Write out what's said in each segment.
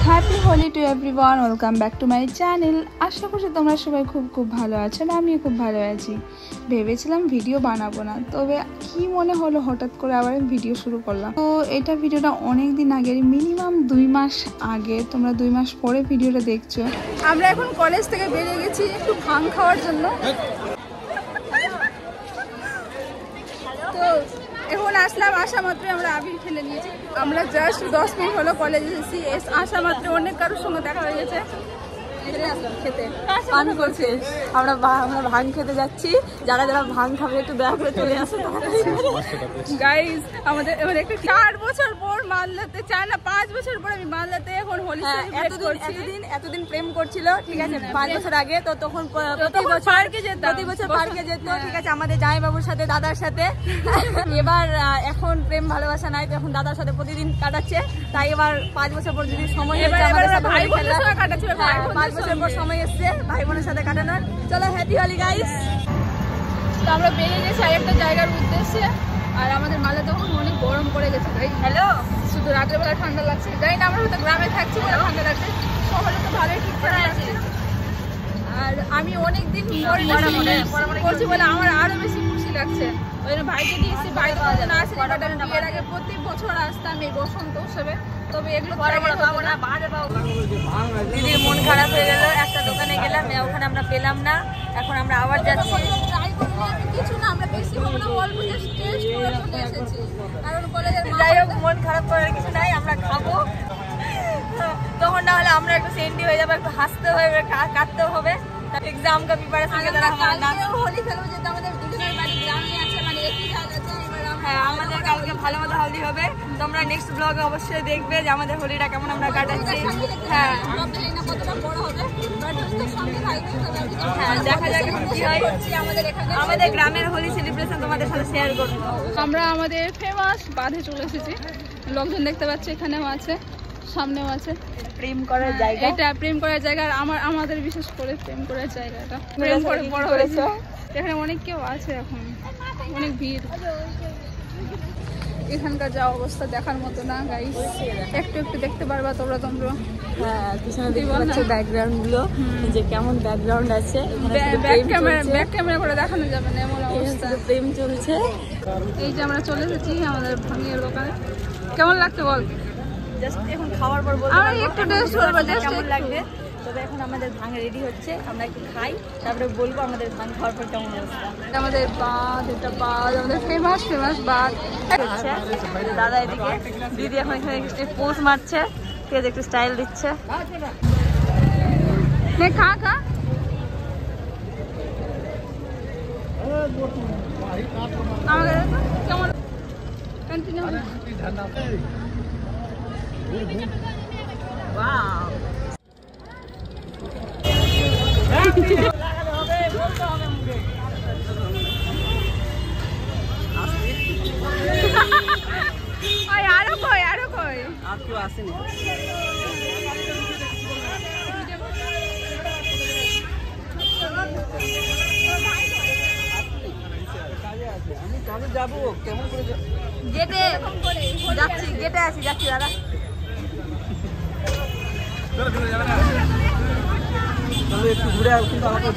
Happy Holi to everyone, welcome back to my channel. আশা করছি তোমরা সবাই খুব ভালো আছো, আর আমিও খুব ভালো আছি। ভেবেছিলাম ভিডিও বানাবো না, তবে কি মনে হলো হঠাৎ করে আবার ভিডিও শুরু করলাম। তো এটা ভিডিওটা অনেক দিন আগের, মিনিমাম 2 মাস আগে। তোমরা 2 মাস পরে ভিডিওটা দেখছো। আমরা এখন কলেজ থেকে বেরিয়ে গেছি একটু ভাং খাওয়ার জন্য। তো এখন আসলাম, আসা মাত্র আমরা আবির খেলে নিয়েছি। আমরা জাস্ট 10 মিনিট হলো কলেজে এসেছি, আসা মাত্র অনেক কারোর সঙ্গে দেখা হয়ে গেছে। খেতে পান করছে, আমরা ভাং খেতে যাচ্ছি। যারা যারা ভাং খাবে একটু দয়া করে চলে আসো গাইস। আমাদের এবার একটা 4 বছর পর মালদাতে, 4 না 5 বছর পর আমি মালদাতে এখন হোলি সেলিব্রেট করছি। এতদিন প্রেম করছিল, ঠিক আছে, 5 বছর আগে। তো তখন প্রতি বছর পার্কে যেত, ঠিক আছে, আমাদের জামাইবাবুর সাথে, দাদার সাথে। এবার এখন প্রেম ভালোবাসা নাই, তো এখন দাদার সাথে প্রতিদিন কাটাচ্ছে। তাই এবার 5 বছর পর যদি সময় কাটাচ্ছে, 5 বছর পর সময় এসছে ভাই বোনের সাথে কাটানোর। চলো হ্যাপি হোলি গাইস। তো আমরা বেরিয়ে গেছি আরেকটা জায়গার উদ্দেশ্যে। আর আমাদের মালদা তখন অনেক গরম পড়ে গেছে ভাই। হ্যালো, শুধু রাতের বেলা ঠান্ডা লাগছে। জানি না, আমরা হয়তো গ্রামে থাকছি বলে ঠান্ডা লাগছে, শহরে তো ভালোই ঠিকঠাক আছে। আর আমি অনেকদিন করছি বলে আমার আরো বেশি খুশি লাগছে। ওই জন্য ভাইকে দিয়েছি। ভাই তো না আসে, বিয়ের আগে প্রতি বছর আসতাম এই বসন্ত উৎসবে। তবে এগুলো দিদির মন খারাপ হয়ে গেল, একটা দোকানে গেলাম, ওখানে আমরা পেলাম না। এখন আমরা আবার যাচ্ছি। যাই হোক, মন খারাপ করার কিছু নাই, আমরা খাবো। তখন না হলে আমরা একটু সেন্ডি হয়ে যাবো, একটু হাসতে হবে, কাটতে হবে। এক্সাম का प्रिपरेशन के तरह হোলি খেলবো, যেহেতু আমাদের দুজনের বাড়ি গ্রামে আছে, মানে একই জায়গাতে। হ্যাঁ, আমাদের কালকে ভালো মতো হলদি হবে। তোমরা নেক্সট ব্লগে অবশ্যই দেখবে যে আমাদের হোলিটা কেমন আমরা কাটাচ্ছি। হ্যাঁ, দেখা যাক কি হয়। আমাদের গ্রামের হোলি সেলিব্রেশন তোমাদের সাথে শেয়ার করবো। আমরা আমাদের ফেমাস বাঁধে চলে এসেছি। লোকজন দেখতে পাচ্ছি, এখানেও আছে, সামনেও আছে। প্রেম করার জায়গা, এটা প্রেম করার জায়গা। আর আমাদের বিশেষ করে প্রেম করার জায়গাটা প্রেম করে বড় হয়েছে। এখানে অনেক কেউ আছে, এখন অনেক ভিড়। এখানকার যা অবস্থা দেখার মতো না গাইস। একটু দেখতে পারবা তোমরা। হ্যাঁ, পিছনে দেখতে পাচ্ছ ব্যাকগ্রাউন্ড গুলো, যে কেমন ব্যাকগ্রাউন্ড আছে। ব্যাক ক্যামেরা করে দেখানো যাবে না, এমন অবস্থা। প্রেম চলছে। এই যে আমরা চলে এসেছি আমাদের ভাঙিয়ার দোকানে। কেমন লাগছে বল? জাস্ট এখন খাওয়ার পর বলবো, আমরা একটু টেস্ট করব জাস্ট কেমন লাগবে। তবে এখন আমাদের ভাঙ রেডি হচ্ছে, আমরা একটু খাই, তারপরে বলবো আমাদের ভাঙ খাওয়ার পর কেমন অবস্থা। আমাদের বাঁধ, এটা বাঁধ, আমাদের ফেমাস বাঁধ হচ্ছে। দাদা এদিকে, দিদি এখন এখানে একটু পোজ মারছে, ঠিক আছে, একটু স্টাইল দিচ্ছে। খা আমাদের কেমন কন্টিনিউ হবে। Wow. আরো কই আর কেউ আসেনি। আমি কবে যাবো, কেমন করে গেটে যাচ্ছি, গেটে যাচ্ছি দাদা। একটু ঘুরে কিন্তু আমাকে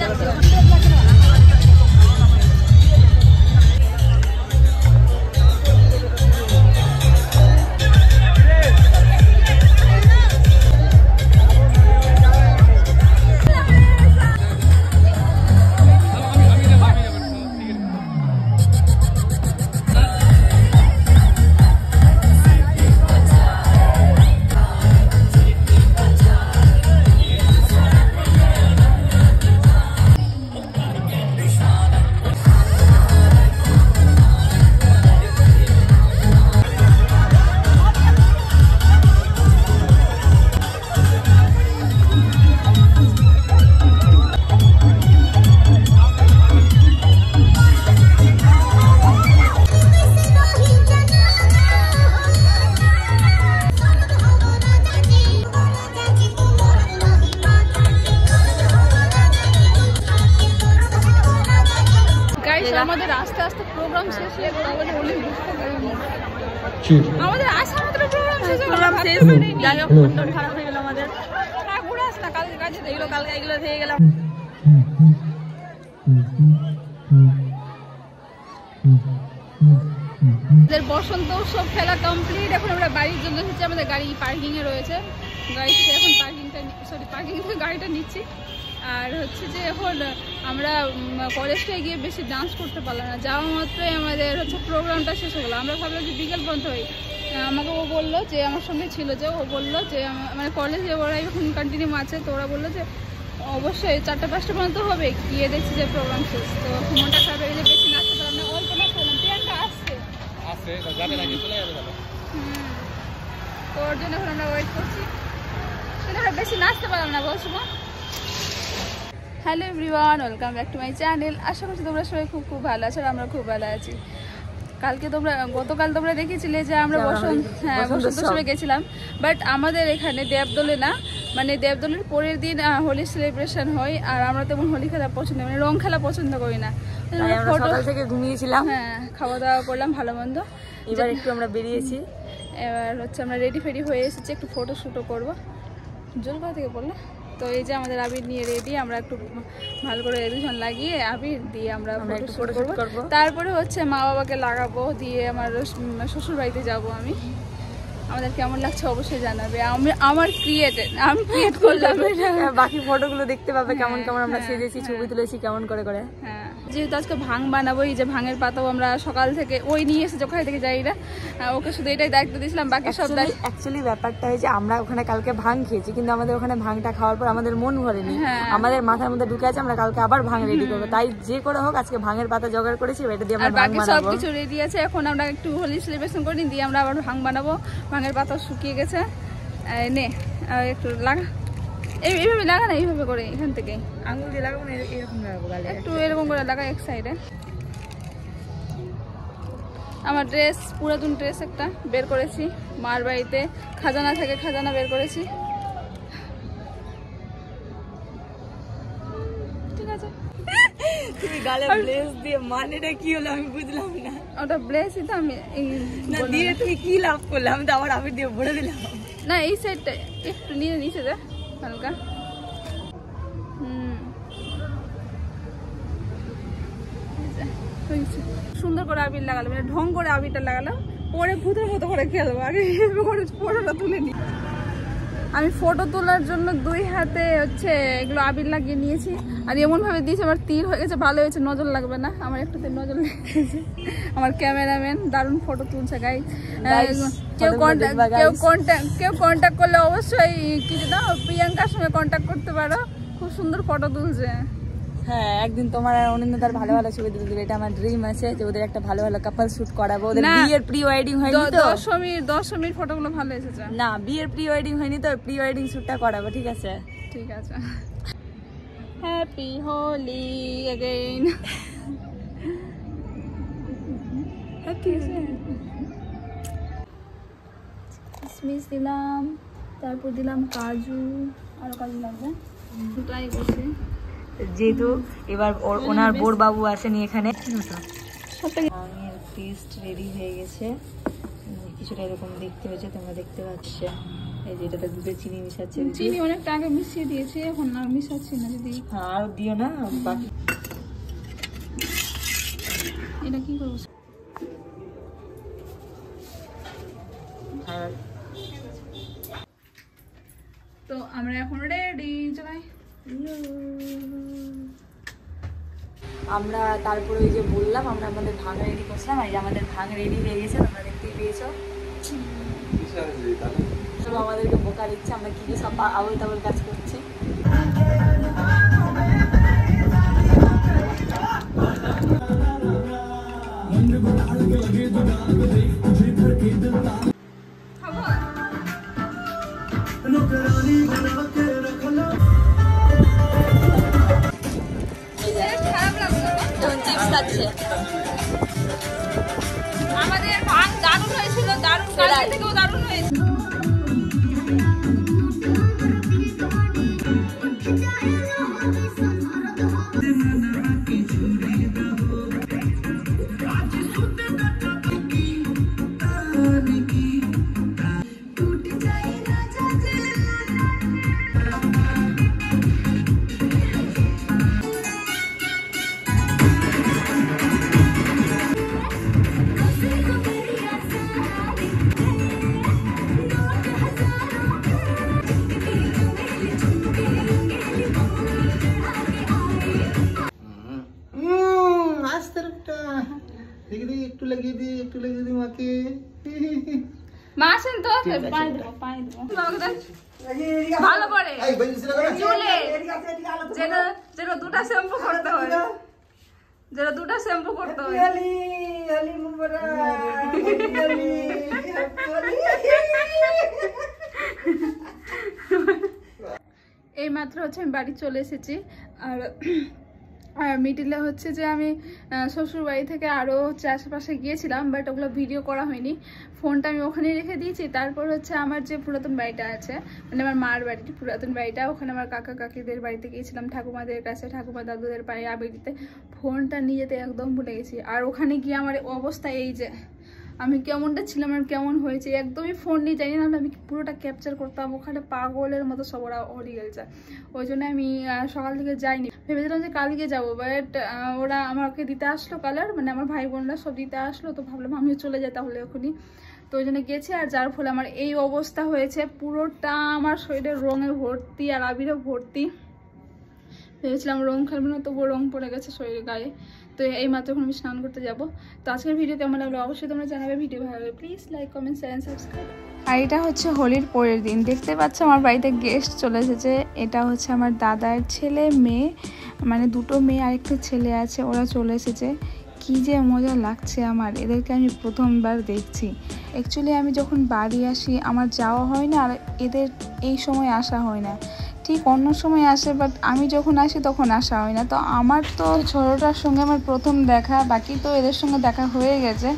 আমাদের আস্তে আস্তে প্রোগ্রাম শেষ হয়ে গেল। আমাদের আসা মাত্র প্রোগ্রাম শেষ হয়ে গেল। যাই হোক, মন খারাপ হয়ে গেল আমাদের। কাজে এগুলো কালকে এগুলো থেকে গেলাম। বসন্ত উৎসব খেলা কমপ্লিট। এখন আমরা বাড়ির জন্য এসেছি, আমাদের গাড়ি পার্কিং এ রয়েছে। গাড়ি থেকে এখন পার্কিং থেকে গাড়িটা নিচ্ছি। আর হচ্ছে যে এখন আমরা কলেজটায় গিয়ে বেশি ডান্স করতে পারলাম না, যাওয়া মাত্রই আমাদের হচ্ছে প্রোগ্রামটা শেষ হলো। আমরা ভাবলাম যে বিকেল পর্যন্ত হই। আমাকে ও বললো যে আমার সঙ্গে ছিল যে ও বললো যে মানে কলেজে ওরা এখন কন্টিনিউ আছে, তো ওরা বললো যে অবশ্যই 4টা-5টা পর্যন্ত হবে। গিয়ে দেখছি যে প্রোগ্রাম শেষ। তো মনটা খারাপ হয়ে গেছে, বেশি নাচতে পারলাম না, অল্প নাচতে পারলাম। প্রিয়াঙ্কা আসছে তো ওর জন্য এখন আমরা ওয়েট করছি, কিন্তু আমরা বেশি নাচতে পারলাম না। বলছো মা? Hello everyone, welcome back to my channel. আশা করছি তোমরা সবাই খুব ভালো আছো আর আমরা খুব ভালো আছি। গতকাল তোমরা দেখেছিলে যে আমরা বসন্ত উৎসবে গেছিলাম, বাট আমাদের এখানে দেবদোলে না, মানে দেবদোলের পরের দিন হোলি সেলিব্রেশন হয়। আর আমরা তেমন হোলি খেলা পছন্দ, মানে রং খেলা পছন্দ করি না। সকাল থেকে ঘুমিয়েছিলাম, হ্যাঁ, খাওয়া দাওয়া করলাম ভালো মন্দ। এবার একটু আমরা বেরিয়েছি, এবার হচ্ছে আমরা রেডি হয়ে এসেছি, একটু ফটো শ্যুটও করবো। জলপাই থেকে বললে তো এই যে আমাদের আবির নিয়ে রেডি, আমরা একটু ভালো করে দুজন লাগিয়ে আবির দিয়ে আমরা ফটো শ্যুট করবো। তারপরে হচ্ছে মা বাবাকে লাগাবো, দিয়ে আমার শ্বশুর বাড়িতে যাবো আমি। আমাদের কেমন লাগছে অবশ্যই জানাবে। আমি ক্রিয়েট করলাম, বাকি ফটোগুলো দেখতে পাবে কেমন কেমন আমরা সেজেছি, ছবি তুলেছি কেমন করে। হ্যাঁ, যেহেতু আজকে ভাং বানাবো, এই যে ভাঙের পাতাও আমরা সকাল থেকে ওই নিয়ে এসেছি, ওখানে থেকে যাই না, ওকে শুধু এটাই দায়িত্ব দিয়েছিলাম, বাকি সব অ্যাকচুয়ালি ব্যাপারটা হয়েছে আমরা ওখানে কালকে ভাং খেয়েছি, কিন্তু আমাদের ওখানে ভাংটা খাওয়ার পর আমাদের মন ভরেনি। আমাদের মাথার মধ্যে ঢুকে আছে আমরা কালকে আবার ভাং রেডি করবো, তাই যে করে হোক আজকে ভাঙের পাতা জোগাড় করেছি, এটা দিয়ে আমরা বাকি সব কিছু রেডি আছে। এখন আমরা একটু হোলি সেলিব্রেশন করি, দিয়ে আমরা আবার ভাং বানাবো। ভাঙের পাতা শুকিয়ে গেছে, নে একটু লাগা, এইভাবে লাগা না, এইভাবে করে এখান থেকে আঙুল দিয়ে লাগাবো না, এরকম লাগাবো, একটু এরকম করে লাগা এক সাইডে। আমার ড্রেস, পুরাতন ড্রেস একটা বের করেছি, মার বাড়িতে খাজানা থেকে খাজানা বের করেছি। ঠিক আছে, তুমি গালে ব্লেজ দিয়ে মানেটা কি হলো আমি বুঝলাম না। ওটা ব্লেজই তো, আমি না দিয়ে তুমি কি লাভ করলে, আমি তো আবার আবির দিয়ে ভরে দিলাম। না, এই সাইডটা একটু নিয়ে নিচে দে হালকা। সুন্দর করে আবির লাগালাম, মানে ঢং করে আবিরটা লাগালাম, পরে ভূতের মতো করে খেলবো। আগে ফটোটা তুলে নি। আমি ফটো তোলার জন্য 2 হাতে হচ্ছে এগুলো আবির লাগিয়ে নিয়েছি, আর এমন ভাবে দিয়েছি আমার তীর হয়ে গেছে। ভালো হয়েছে, নজর লাগবে না, আমার একটুতে নজর লেগেছে। আমার ক্যামেরাম্যান দারুণ ফটো তুলছে। কেউ কন্ট্যাক্ট করলে অবশ্যই কিছু না, প্রিয়াঙ্কার সঙ্গে কন্ট্যাক্ট করতে পারো, খুব সুন্দর ফটো তুলছে। হ্যাঁ, একদিন তোমার আর অনিন্দার ভালো ছবি তুলে দিবে, এটা আমার ড্রিম আছে যে ওদের একটা ভালো কাপল শুট করাবো। ওদের বিয়ের প্রি ওয়েডিং হয়নি তো, দশমীর ফটোগুলো ভালো এসেছে। না, বিয়ের প্রি ওয়েডিং হয়নি তো, প্রি ওয়েডিং শুটটা করাবো। ঠিক আছে, ঠিক আছে। Happy Holi again. কিশমিশ দিলাম, তারপর দিলাম কাজু, আরো কাজু লাগবে, ট্রাই করছি। যেহেতু এবার ওনার বোর বাবু আসেনি এখানে, ভাঙের পেস্ট রেডি হয়ে গেছে, কিছুটা এরকম দেখতে হয়েছে, তোমরা দেখতে পাচ্ছ। এই যে এটাতে দুধে চিনি মিশাচ্ছে, চিনি অনেকটা আগে মিশিয়ে দিয়েছি, এখন আর মিশাচ্ছি না। যদি আর দিও না, বাকি এটা কি করবো। তো আমরা এখন রেডি, চলাই। আমরা তারপরে ওই যে বললাম আমরা আমাদের ভাঙ রেডি করছিলাম, আর আমাদের ভাঙ রেডি হয়ে গেছে, তোমরা দেখতেই পেয়েছো। আমাদেরকে বোকা দিচ্ছে, আমরা কি সব আবল তাবল কাজ করছি। আমাদের ভাঙ দারুণ হয়েছিল, দারুণ কালকে থেকেও দারুণ হয়েছিল। ভালো করে চুলে যেটা দুটা শ্যাম্পু করতে হয়, যেটা দুটা শ্যাম্পু করতে হয়। এই মাত্র হচ্ছে আমি বাড়ি চলে এসেছি। আর মিডিলে হচ্ছে যে আমি শ্বশুর বাড়ি থেকে আরও হচ্ছে আশেপাশে গিয়েছিলাম, বাট ওগুলো ভিডিও করা হয়নি। ফোনটা আমি ওখানে রেখে দিয়েছি। তারপর হচ্ছে আমার যে পুরাতন বাড়িটা আছে, মানে আমার মার বাড়িটি, পুরাতন বাড়িটা, ওখানে আমার কাকা কাকিদের বাড়িতে গিয়েছিলাম, ঠাকুমাদের কাছে, ঠাকুমা দাদুদের পায়ে আবির দিতে। ফোনটা নিয়ে যেতে একদম ভুলে গেছি। আর ওখানে গিয়ে আমার অবস্থা এই যে আমি কেমনটা ছিলাম আর কেমন হয়েছে, একদমই ফোন নিয়ে যাই না, আমি পুরোটা ক্যাপচার করতাম। ওখানে পাগলের মতো সব ওরা ওড়ি গেছে। ওই জন্য আমি সকাল থেকে যাইনি, ভেবেছিলাম যে কালকে যাবো, বাট ওরা আমাকে দিতে আসলো কালার, মানে আমার ভাই বোনরা সব দিতে আসলো, তো ভাবলাম আমিও চলে যাই তাহলে এখনই। তো ওই জন্য গেছি। আর যার ফলে আমার এই অবস্থা হয়েছে, পুরোটা আমার শরীরের রঙে ভর্তি আর আবিরও ভর্তি। ভেবেছিলাম রং খেলবো না, তবুও রং পড়ে গেছে শরীরের গায়ে। তো এই মাত্র এখন আমি স্নান করতে যাবো। তো আজকের ভিডিও কেমন লাগলো অবশ্যই তোমরা জানাবে। ভিডিও ভালো লাগলে please like, comment, share and subscribe. আর এটা হচ্ছে হোলির পরের দিন। দেখতে পাচ্ছ আমার বাড়িতে গেস্ট চলে এসেছে। এটা হচ্ছে আমার দাদার ছেলে মেয়ে, মানে দুটো মেয়ে আর একটা ছেলে আছে, ওরা চলে এসেছে। কী যে মজা লাগছে আমার, এদেরকে আমি প্রথমবার দেখছি। অ্যাকচুয়ালি আমি যখন বাড়ি আসি আমার যাওয়া হয় না, আর এদের এই সময় আসা হয় না, ঠিক অন্য সময় আসে, বাট আমি যখন আসি তখন আসা হয় না। তো আমার তো ছোটোটার সঙ্গে আমার প্রথম দেখা, বাকি তো এদের সঙ্গে দেখা হয়ে গেছে।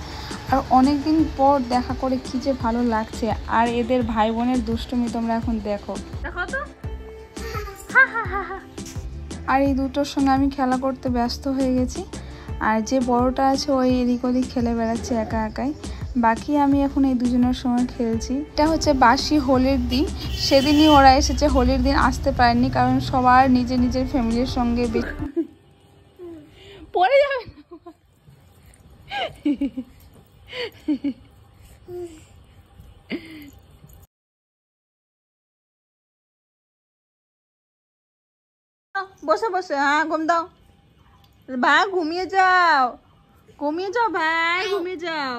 আর অনেক দিন পর দেখা করে কী যে ভালো লাগছে। আর এদের ভাই বোনের দুষ্টুমি তোমরা এখন দেখো তো। আর এই দুটোর সঙ্গে আমি খেলা করতে ব্যস্ত হয়ে গেছি। আর যে বড়টা আছে ওই এদিক ওদিক খেলে বেড়াচ্ছে একা একাই, বাকি আমি এখন এই দুজনের সময় খেলছি। এটা হচ্ছে বাসি হোলির দিন, সেদিনই ওরা এসেছে। হোলির দিন আসতে পারেনি কারণ সবার নিজের নিজের ফ্যামিলির সঙ্গে পড়ে যাবে। বসে বসে, হ্যাঁ ঘুম দাও ভাই, ঘুমিয়ে যাও, ঘুমিয়ে যাও ভাই, ঘুমিয়ে যাও।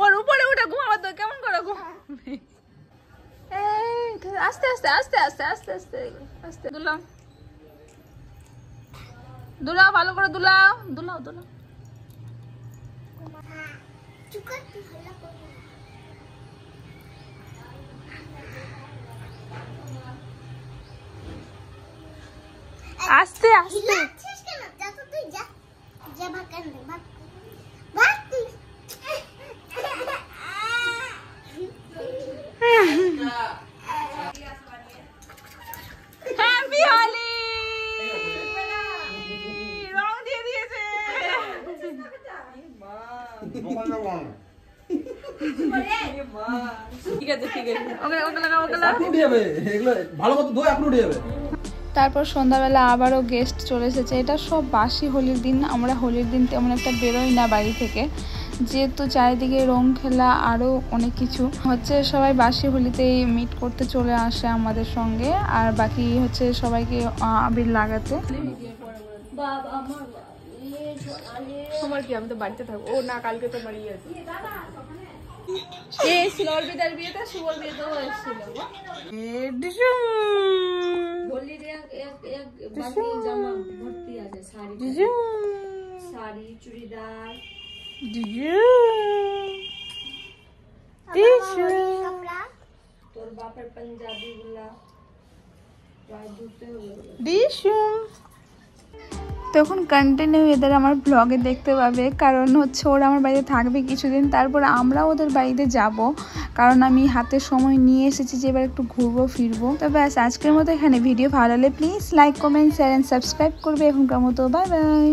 ওর উপরে উঠে ঘুমাবো তো কেমন করে ঘুমাবে? আস্তে আস্তে আস্তে আস্তে আস্তে আস্তে আস্তে দুলাও দুলাও, ভালো করে দুলাও, দুলাও দুলাও। আস্তে আস্তে হ্যাপি হোলি, রং দিয়ে দিয়েছে। ঠিক আছে ঠিক আছে, ওকে ওকে লাগা, ওকে লাগা, উঠে যাবে এগুলো ভালো মতো ধোয়, আপনি উঠে যাবে। তারপর সন্ধ্যাবেলা আবারও গেস্ট চলে এসেছে। এটা সব বাসি হোলির দিন। আমরা হোলির দিন তেমন একটা বেরোই না বাড়ি থেকে, যেহেতু চারিদিকে রং খেলা আরও অনেক কিছু হচ্ছে। সবাই বাসি হোলিতেই মিট করতে চলে আসে আমাদের সঙ্গে, আর বাকি হচ্ছে সবাইকে আবির লাগাতে। আমার কি, আমি তো বাড়িতে থাকবো। ও না, কালকে তো বাড়ি আছে। স্নর্বিদার বিয়েতে, শুভর বিয়েতেও এসেছিল। শাড়ি, চুড়িদার, তোর বাপের পাঞ্জাবি গুলা তখন কন্টিনিউ এদের আমার ব্লগে দেখতে পাবে, কারণ হচ্ছে ওরা আমার বাড়িতে থাকবে কিছুদিন, তারপর আমরা ওদের বাড়িতে যাব, কারণ আমি হাতে সময় নিয়ে এসেছি যে এবার একটু ঘুরবো ফিরবো। তো ব্যাস আজকের মতো এখানে। ভিডিও ভালো লাগলে please like, comment, share and subscribe করবে। এখনকার মতো বাই বাই।